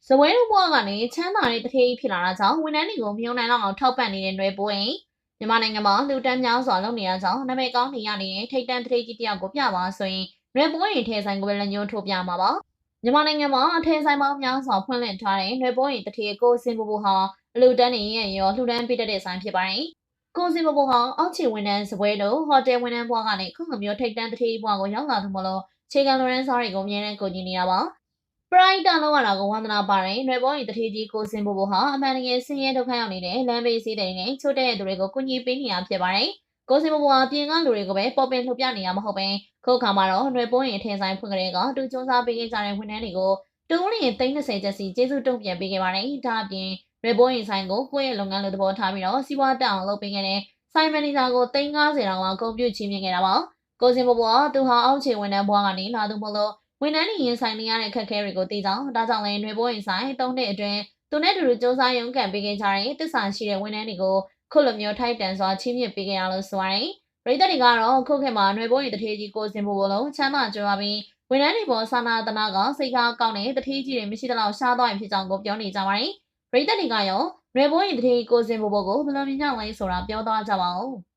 ဇဝဲတို့ဘွားကနေချမ်းသာတဲ့တထေးကြီးဖြစ်လာတာကြောင့်ဝန်ထမ်းတွေကိုမယုံနိုင်တော့အောင်ထောက်ပံ့နေတဲ့ຫນွေပိုးရင်မြန်မာနိုင်ငံမှာလူတန်းများစွာလုပ်နေရကြောင်းနာမည်ကောင်းနေရနေတဲ့ထိတ်တန့်တထေးကြီးတယောက်ကိုပြပါဆိုရင်ຫນွေပိုးရင်ထဲဆိုင်ကိုပဲလက်ညှိုးထိုးပြမှာပါမြန်မာနိုင်ငံမှာအထည်ဆိုင်ပေါင်းများစွာဖွင့်လှစ်ထားတဲ့ຫນွေပိုးရင်တထေးကိုစင်ပူပူဟာအလူတန်းနေရင်ရောလှူဒန်းပေးတဲ့ဆိုင်ဖြစ်ပါတယ်ကိုစင်ပူပူဟာအောက်ခြေဝန်ထမ်းဇပွဲတို့ဟိုတယ်ဝန်ထမ်းဘွားကနေခုလိုမျိုးထိတ်တန့်တထေးဘွားကိုရောက်လာသူမလို့ခြေကလူရန်စားတွေကိုအမြဲတမ်းကူညီနေတာပါပရိုက်တာလောက်ရတာကိုဝန္ဒနာပါတယ်။ຫນွေပေါ်ရင်တထေးကြီးကိုစင်ဘိုဘိုဟာအမှန်တကယ်ဆင်းရဲဒုက္ခရောက်နေတဲ့လမ်းဘေးစည်းတဲ့နဲ့ချို့တဲ့သူတွေကိုကူညီပေးနေရဖြစ်ပါတယ်။ကိုစင်ဘိုဘိုဟာပြင်ကလူတွေကိုပဲပေါ်ပင်လှုပ်ပြနေရမဟုတ်ပဲခုခါမှာတော့ຫນွေပေါ်ရင်ထင်ဆိုင်ဖွင့်ကြတဲ့ကတူကျုံစားပေးခဲ့ကြတဲ့ဝန်ထမ်းတွေကိုတူးလျင်30ကျပ်စီကျေးဇူးတုံ့ပြန်ပေးခဲ့ပါတယ်။ဒါအပြင်ຫນွေပေါ်ရင်ဆိုင်ကိုကိုယ့်ရဲ့လုပ်ငန်းလိုသဘောထားပြီးတော့စီးပွားတက်အောင်လုပ်ပေးခဲ့တဲ့ဆိုင်မန်နေဂျာကို350တောင်ကဂုဏ်ပြုချီးမြှင့်ခဲ့တာပါ။ကိုစင်ဘိုဘိုကသူဟာအောက်ခြေဝန်ထမ်းဘွားကနေလာသူမလို့ဝန်ထမ်းတွေရင်ဆိုင်နေရတဲ့ခက်ခဲတွေကိုသိကြောင်းဒါကြောင့်လည်းຫນွေပိုးရင်ဆိုင်3နှစ်အတွင်းသူနဲ့တူတူစူးစမ်းရုန်းကန်ပေးခဲ့ကြတဲ့တစ္ဆာရှိတဲ့ဝန်ထမ်းတွေကိုခုလိုမျိုးထိုက်တန်စွာချီးမြှင့်ပေးခဲ့ရလို့ဆိုပါတယ်။ပြည်သက်တွေကတော့ခုခေတ်မှာຫນွေပိုးရင်တထေးကြီးကိုစင်ဖို့လုံးချမ်းသာကြွားပြီးဝန်ထမ်းတွေပေါ်စာနာတနာကစိတ်ကားကောင်းတဲ့တထေးကြီးတွေမရှိသလောက်ရှားသွားရင်ဖြစ်ကြောင်းကိုပြောနေကြပါတယ်။ပြည်သက်တွေကရောຫນွေပိုးရင်တထေးကြီးကိုစင်ဖို့ကိုဘယ်လိုမြင်ကြလဲဆိုတာပြောသွားကြပါဦး။